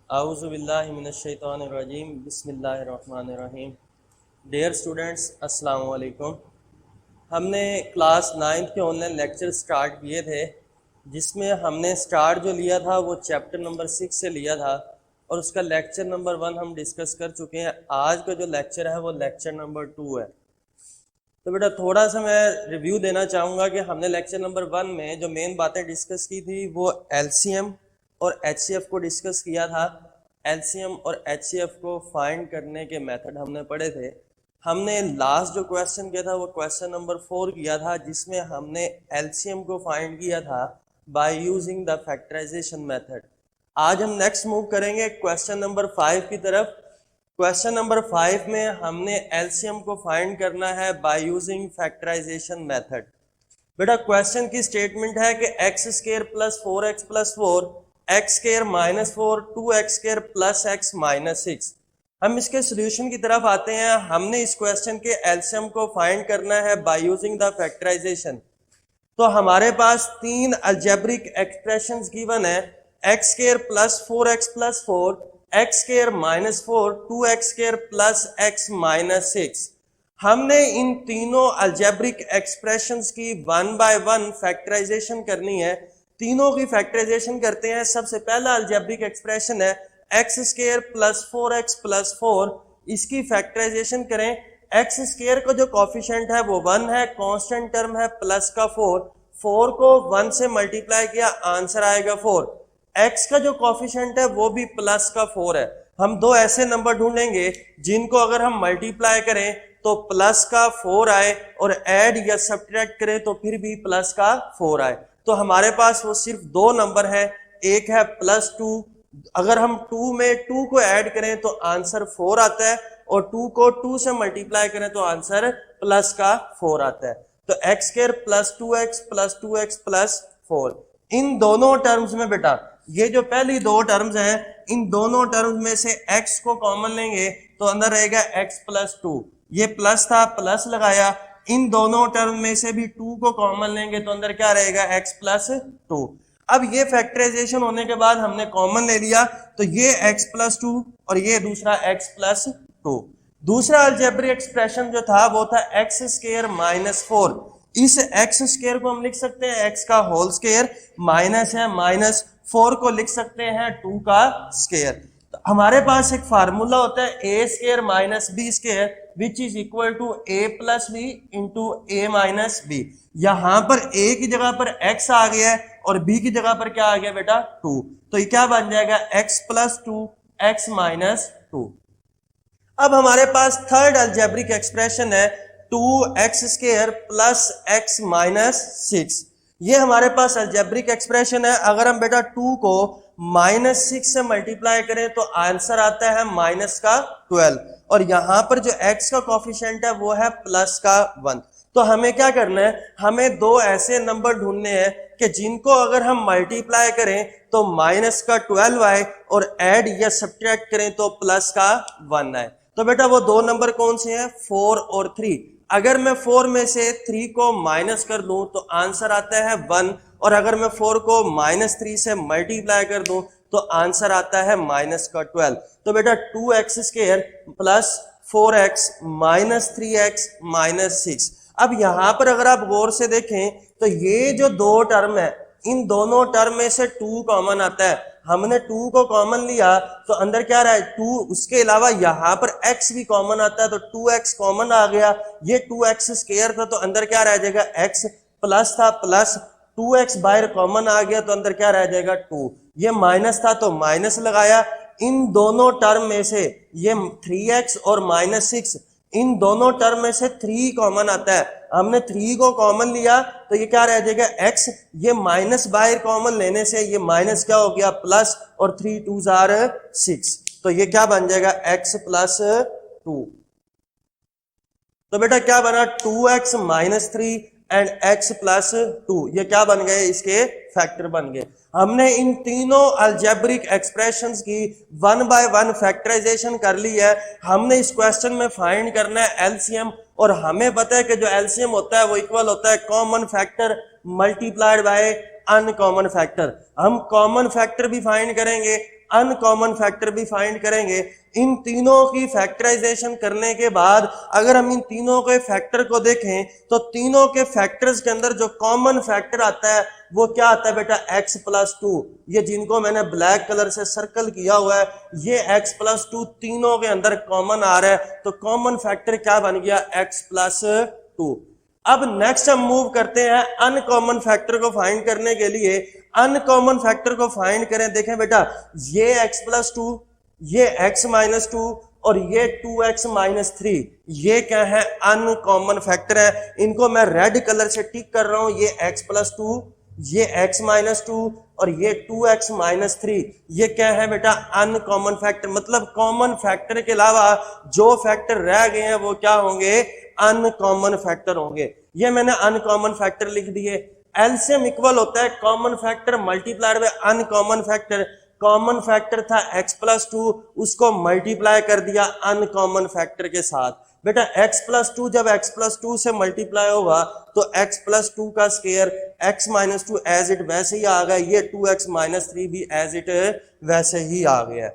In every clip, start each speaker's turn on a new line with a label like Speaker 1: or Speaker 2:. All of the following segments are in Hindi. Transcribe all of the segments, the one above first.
Speaker 1: आऊज़ुबिल्लाहि मिनश्शैतानिर्रजीम बिस्मिल्लाहिर्रहमानिर्रहीम। डियर स्टूडेंट्स, अस्सलाम वालेकुम। हमने क्लास 9th के ऑनलाइन लेक्चर स्टार्ट किए थे, जिसमें हमने स्टार्ट जो लिया था वो चैप्टर नंबर 6 से लिया था और उसका लेक्चर नंबर 1 हम डिस्कस कर चुके हैं। आज का जो लेक्चर है वो लेक्चर नंबर 2 है। तो बेटा थोड़ा सा मैं रिव्यू देना चाहूँगा कि हमने लेक्चर नंबर 1 में जो मेन बातें डिस्कस की थी वो एलसीएम और एचसीएफ को डिस्कस किया था। एलसीएम और एचसीएफ को फाइंड करने के मेथड हमने पढ़े थे। हमने लास्ट जो क्वेश्चन किया था वो क्वेश्चन नंबर 4 किया था, जिसमें हमने एलसीएम को फाइंड किया था by using the factorization method. आज हम नेक्स्ट मूव करेंगे क्वेश्चन नंबर 5 की तरफ। क्वेश्चन नंबर 5 में हमने एलसीएम को फाइंड करना है बाय यूजिंग फैक्टराइजेशन मेथड। बेटा क्वेश्चन की स्टेटमेंट है कि x square plus 4x plus 4, x square minus 4, 2x square plus x minus 6। हम इसके सोल्यूशन की तरफ आते हैं। हमने इस क्वेश्चन के एलसीएम को फाइंड करना है बाय यूजिंग द फैक्टराइजेशन। तो हमारे पास तीन अलजेब्रिक एक्सप्रेशंस गिवन है, x square plus 4x plus 4, x square minus 4, 2x square plus x minus 6। हमने इन तीनों अलजेब्रिक एक्सप्रेशंस की वन बाय वन फैक्टराइजेशन करनी है। तीनों की फैक्टराइजेशन करते हैं। सबसे पहला अलजेब्रिक एक्सप्रेशन है x square plus 4x plus 4। इसकी फैक्टराइजेशन करें। एक्स स्क्वायर का जो कॉफिशिएंट है वो 1 है, कांस्टेंट टर्म है प्लस का 4, 4 को 1 से मल्टीप्लाई किया, आंसर आएगा 4। एक्स का जो कॉफिशिएंट है वो भी प्लस का 4 है। हम दो ऐसे नंबर ढूंढेंगे जिनको अगर हम मल्टीप्लाई करें तो प्लस का 4 आए और ऐड या सब्ट्रैक्ट करें तो फिर भी प्लस का 4 आए। तो हमारे पास वो सिर्फ दो नंबर है, एक है प्लस 2। अगर हम 2 में 2 को ऐड करें तो आंसर 4 आता है और 2 को 2 से मल्टीप्लाई करें तो आंसर प्लस का 4 आता है। तो x square plus 2x plus 2x plus 4। इन दोनों टर्म्स में बेटा ये जो पहली दो टर्म्स हैं, इन दोनों टर्म्स में से x को कॉमन लेंगे तो अंदर रहेगा x प्लस 2। ये प्लस था, प्लस लगाया। इन दोनों टर्म में से भी 2 को कॉमन लेंगे तो अंदर क्या रहेगा x प्लस 2। अब ये फैक्टराइजेशन होने के बाद हमने कॉमन ले लिया तो ये x प्लस 2 और ये दूसरा x प्लस 2। दूसरा अलजेब्रिक एक्सप्रेशन जो था वो था एक्स स्क्वायर माइनस 4। इस एक्स स्क्वायर को हम लिख सकते हैं एक्स का होल स्क्वायर, माइनस है माइनस 4 को लिख सकते हैं 2 का स्क्वायर। तो हमारे पास एक फार्मूला होता है a square minus b square which is equal to a plus b into a minus b. यहां पर a की जगह पर x आ गया है और b की जगह पर क्या आ गया बेटा 2। तो ये क्या बन जाएगा x प्लस 2 x माइनस 2। अब हमारे पास थर्ड अलजेब्रिक एक्सप्रेशन है 2x square plus x minus 6। ये हमारे पास अलजेब्रिक एक्सप्रेशन है। अगर हम बेटा 2 को माइनस 6 से मल्टीप्लाई करें तो आंसर आता है माइनस का 12 और यहां पर जो x का कॉफिशिएंट है वो है प्लस का 1। तो हमें क्या करना है, हमें दो ऐसे नंबर ढूंढने हैं कि जिनको अगर हम मल्टीप्लाई करें तो माइनस का 12 आए और ऐड या सब्ट्रैक्ट करें तो प्लस का 1 आए। तो बेटा वो दो नंबर कौन से हैं, 4 और 3। अगर मैं 4 में से 3 को माइनस कर दूं तो आंसर आता है 1 और अगर मैं 4 को माइनस 3 से मल्टीप्लाई कर दूं तो आंसर आता है माइनस का 12। तो बेटा 2x square plus 4x minus 3x minus 6। अब यहां पर अगर आप गौर से देखें तो ये जो दो टर्म है इन दोनों टर्म में से 2 कॉमन आता है। हमने 2 को कॉमन लिया तो अंदर क्या रहा है 2। उसके अलावा यहां पर x भी कॉमन आता है तो 2x कॉमन आ गया। ये 2x स्क्वायर था तो अंदर क्या रह जाएगा x प्लस था प्लस 2x बाहर कॉमन आ गया तो अंदर क्या रह जाएगा 2। ये माइनस था तो माइनस लगाया। इन दोनों टर्म में से ये 3x और माइनस 6, इन दोनों टर्म में से 3 कॉमन आता है। हमने 3 को कॉमन लिया तो ये क्या रह जाएगा x। ये माइनस बाहर कॉमन लेने से ये माइनस क्या हो गया प्लस और 3 2s are 6। तो ये क्या बन जाएगा x प्लस 2। तो बेटा क्या बना 2x minus 3 and x plus 2। ये क्या बन गए, इसके फैक्टर बन गए। हमने इन तीनों अलजेब्रिक एक्सप्रेशंस की वन बाय वन फैक्टराइजेशन कर ली है। हमने इस क्वेश्चन में फाइंड करना है एलसीएम और हमें पता है कि जो एलसीएम होता है वो इक्वल होता है common factor multiplied by uncommon factor. हम कॉमन फैक्टर भी फाइंड करेंगे, अनकॉमन फैक्टर भी फाइंड करेंगे। इन तीनों की फैक्टराइजेशन करने के बाद अगर हम इन तीनों के फैक्टर को देखें तो तीनों के फैक्टर्स के अंदर जो कॉमन फैक्टर आता है वो क्या आता है बेटा, x+2। ये जिनको मैंने ब्लैक कलर से सर्कल किया हुआ है, ये x+2 तीनों के अंदर कॉमन आ रहा है, तो कॉमन फैक्टर क्या बन गया, x+2। अब नेक्स्ट हम मूव करते हैं अनकॉमन फैक्टर को फाइंड करने के लिए। अनकॉमन फैक्टर को फाइंड करें, देखें बेटा, ये x+2, ये x-2 और ये 2x-3, ये क्या है, अनकॉमन फैक्टर है। इनको मैं रेड कलर से टिक कर रहा हूं, ये x+2, ये x-2 और ये 2x-3, ये क्या है बेटा, अनकॉमन फैक्टर। मतलब कॉमन फैक्टर के अलावा जो फैक्टर रह गए हैं वो क्या होंगे, अनकॉमन फैक्टर होंगे। ये मैंने अनकॉमन फैक्टर लिख दिए। एलसीएम इक्वल होता है common factor multiplied by uncommon factor. Common factor था x+2, उसको मल्टीप्लाई कर दिया अनकॉमन फैक्टर के साथ। बेटा x+2 जब x+2 से मल्टीप्लाई होगा तो x+2 का स्क्वायर x-2 एज इट वैसे ही आ गया, ये 2x-3 भी एज इट वैसे ही आ गया।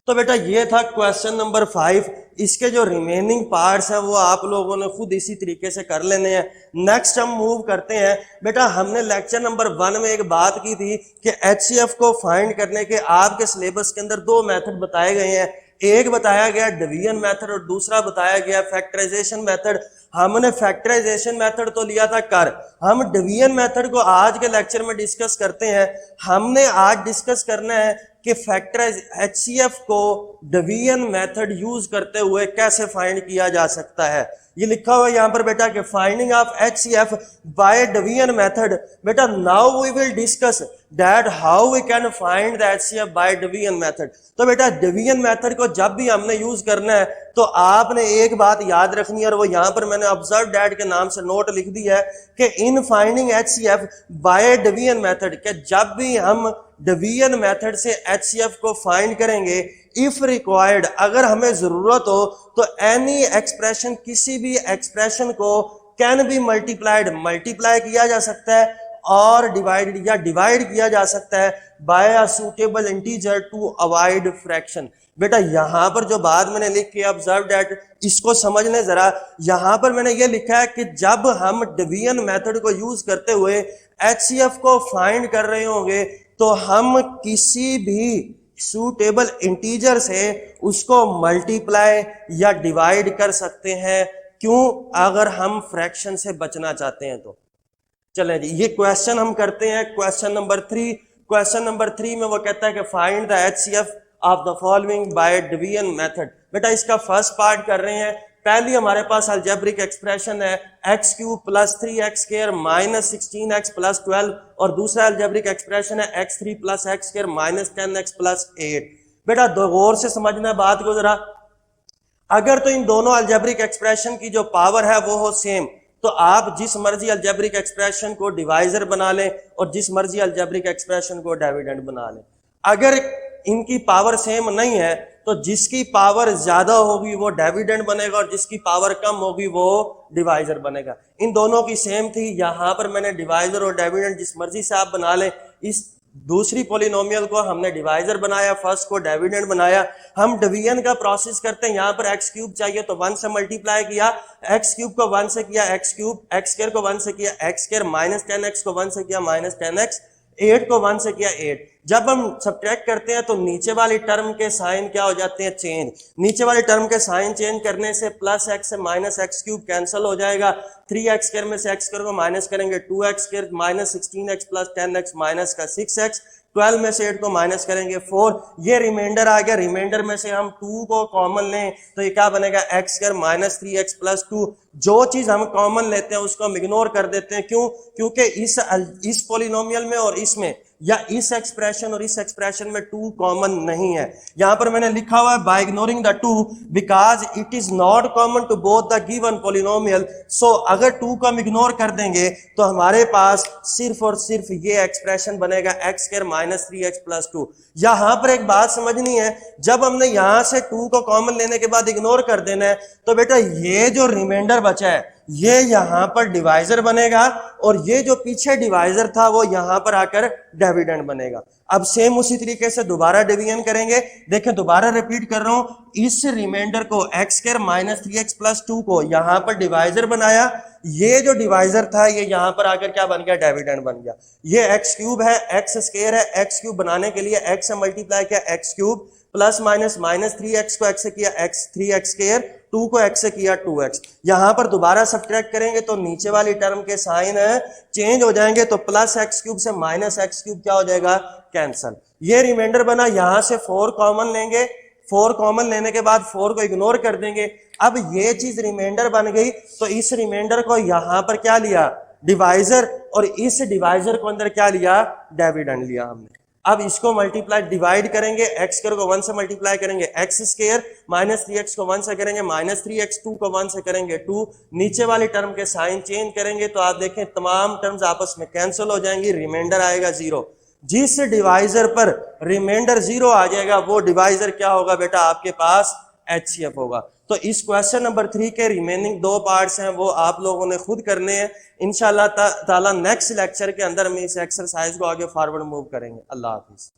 Speaker 1: तो बेटा ये था क्वेश्चन नंबर 5। इसके जो रिमेनिंग पार्ट्स हैं वो आप लोगों ने खुद इसी तरीके से कर लेने हैं। नेक्स्ट हम मूव करते हैं। बेटा हमने लेक्चर नंबर 1 में एक बात की थी कि HCF को फाइंड करने के आपके सिलेबस के अंदर 2 मेथड बताए गए हैं। एक बताया गया डिवीजन मेथड और दूसरा बताया गया फैक्टराइजेशन मेथड। हमने फैक्टराइजेशन मेथड तो लिया था कर, हम डिवीजन मेथड को आज के लेक्चर में डिस्कस करते हैं। हमने आज डिस्कस करना है कि फैक्टराइज HCF को डिवीजन मेथड यूज करते हुए कैसे फाइंड किया जा सकता है। ये लिखा हुआ है यहाँ पर बेटा कि finding of HCF by division method. बेटा now we will discuss that how we can find the HCF by division method. तो बेटा डिवीजन मेथड को जब भी हमने यूज करना है तो आपने एक बात याद रखनी है, और वो यहाँ पर मैंने ऑब्जर्व डैट के नाम से नोट लिख दी है कि in finding HCF by division method, के जब भी हम डिवीजन मेथड से HCF को फाइंड करेंगे, इफ रिक्वायर्ड, अगर हमें जरूरत हो तो एनी एक्सप्रेशन, किसी भी एक्सप्रेशन को कैन बी मल्टीप्लाई किया जा सकता है और डिवाइड किया जा सकता है by a suitable integer to avoid fraction. बेटा यहां पर जो बात मैंने लिख के ऑब्जर्व दैट, इसको समझने जरा। यहां पर मैंने ये लिखा है कि जब हम डिवीजन मेथड को यूज करते हुए HCF को फाइंड कर रहे होंगे तो हम किसी भी सूटेबल इंटीजर से उसको मल्टीप्लाई या डिवाइड कर सकते हैं। क्यों? अगर हम फ्रैक्शन से बचना चाहते हैं तो। चलें जी, ये क्वेश्चन हम करते हैं क्वेश्चन नंबर 3। क्वेश्चन नंबर 3 में वो कहता है कि find the HCF of the following bye division method. बेटा इसका फर्स्ट पार्ट कर रहे हैं। पहली हमारे पास अलजेब्रिक एक्सप्रेशन है x³ + 3x² - 16x + 12, और दूसरा अलजेब्रिक एक्सप्रेशन है x3 + x² - 10x + 8। बेटा दो गौर से समझना है बात को जरा। अगर तो इन दोनों अलजेब्रिक एक्सप्रेशन की जो पावर है वो हो सेम, तो आप जिस मर्जी अलजेब्रिक एक्सप्रेशन को डिवाइजर बना लें और जिस मर्जी अलजेब्रिक एक्सप्रेशन को डिविडेंड बना लें। अगर इनकी पावर सेम नहीं है तो जिसकी पावर ज्यादा होगी वो डिविडेंड बनेगा और जिसकी पावर कम होगी वो डिवाइजर बनेगा। इन दोनों की सेम थी, यहां पर मैंने डिवाइजर और डिविडेंड जिस मर्जी से आप बना लें। इस दूसरी पॉलिनोमियल को हमने डिवाइजर बनाया, फर्स्ट को डिविडेंड बनाया। हम डिवीजन का प्रोसेस करते हैं। यहाँ पर x³ चाहिए तो 1 से मल्टीप्लाई किया, x³ को 1 से किया x³, x² को 1 से किया x² - 10x को 1 से किया -10x, 8 को 1 से किया 8। जब हम सब्ट्रैक्ट करते हैं तो नीचे वाली टर्म के साइन क्या हो जाते हैं, चेंज। नीचे वाली टर्म के साइन चेंज करने से +x से -x³ कैंसिल हो जाएगा। 3x² में से x² को माइनस करेंगे 2x² - 16x + 10x माइनस का 6x, 12 में से 8 को माइनस करेंगे 4, ये रिमाइंडर आ गया। रिमाइंडर में से हम 2 को कॉमन लें तो ये क्या बनेगा, x² - 3x + 2। जो चीज हम कॉमन लेते हैं उसको हम इग्नोर कर देते हैं। क्यों? क्योंकि इस पॉलिनोमियल में और इसमें, या इस एक्सप्रेशन और इस एक्सप्रेशन में 2 कॉमन नहीं है। यहां पर मैंने लिखा हुआ है by ignoring the 2 because it is not common to both the given polynomial. So अगर 2 को हम इग्नोर कर देंगे तो हमारे पास सिर्फ और सिर्फ ये एक्सप्रेशन बनेगा x² - 3x + 2। यहां पर एक बात समझनी है, जब हमने यहां से 2 को कॉमन लेने के बाद इग्नोर कर देना है तो बेटा ये जो रिमाइंडर बचा है ये यहाँ पर डिवाइजर बनेगा और ये जो पीछे डिवाइजर था वो यहाँ पर आकर डिविडेंड बनेगा। अब सेम उसी तरीके से दोबारा डिवीजन करेंगे। देखें दोबारा रिपीट कर रहा हूं, इस रिमाइंडर को x square minus 3x plus 2 को यहाँ पर डिवाइजर बनाया, ये जो डिवाइजर था ये यहाँ पर आकर क्या बन गया, डिविडेंड बन गया। ये एक्स क्यूब है, एक्स स्क्वायर है, एक्स क्यूब बनाने के लिए एक्स से मल्टीप्लाई किया x cube, plus minus minus 3x को x से किया x 3x स्क्वायर, 2 को x से किया 2x। यहां पर दोबारा सब्ट्रैक्ट करेंगे तो नीचे वाली टर्म के साइन चेंज हो जाएंगे, तो प्लस एक्स क्यूब से माइनस एक्स क्यूब क्या हो जाएगा, कैंसल। ये रिमाइंडर बना, यहां से 4 कॉमन लेंगे, 4 कॉमन लेने के बाद 4 को इग्नोर कर देंगे। अब ये चीज रिमाइंडर बन गई, तो इस रिमाइंडर को यहां पर क्या लिया, डिवाइजर, और इस डिवाइजर को अंदर क्या लिया, डिविडेंड लिया हमने। अब इसको मल्टीप्लाई डिवाइड करेंगे, एक्स स्क्वायर को 1 से मल्टीप्लाई करेंगे एक्स स्क्वायर, माइनस 3x को 1 से करेंगे माइनस 3x, 2 को 1 से करेंगे 2, नीचे वाली टर्म के साइन चेंज करेंगे तो आप देखें तमाम टर्म्स आपस में कैंसिल हो जाएंगी, रिमाइंडर आएगा 0। जिस डिवाइजर पर रिमाइंडर 0 आ जाएगा वो डिवाइजर क्या होगा बेटा, आपके पास HCF होगा। तो इस क्वेश्चन नंबर 3 के रिमेनिंग 2 पार्ट्स हैं वो आप लोगों ने खुद करने हैं। इंशाल्लाह ताला नेक्स्ट लेक्चर के अंदर में इस एक्सरसाइज को आगे फॉरवर्ड मूव करेंगे। अल्लाह हाफिज।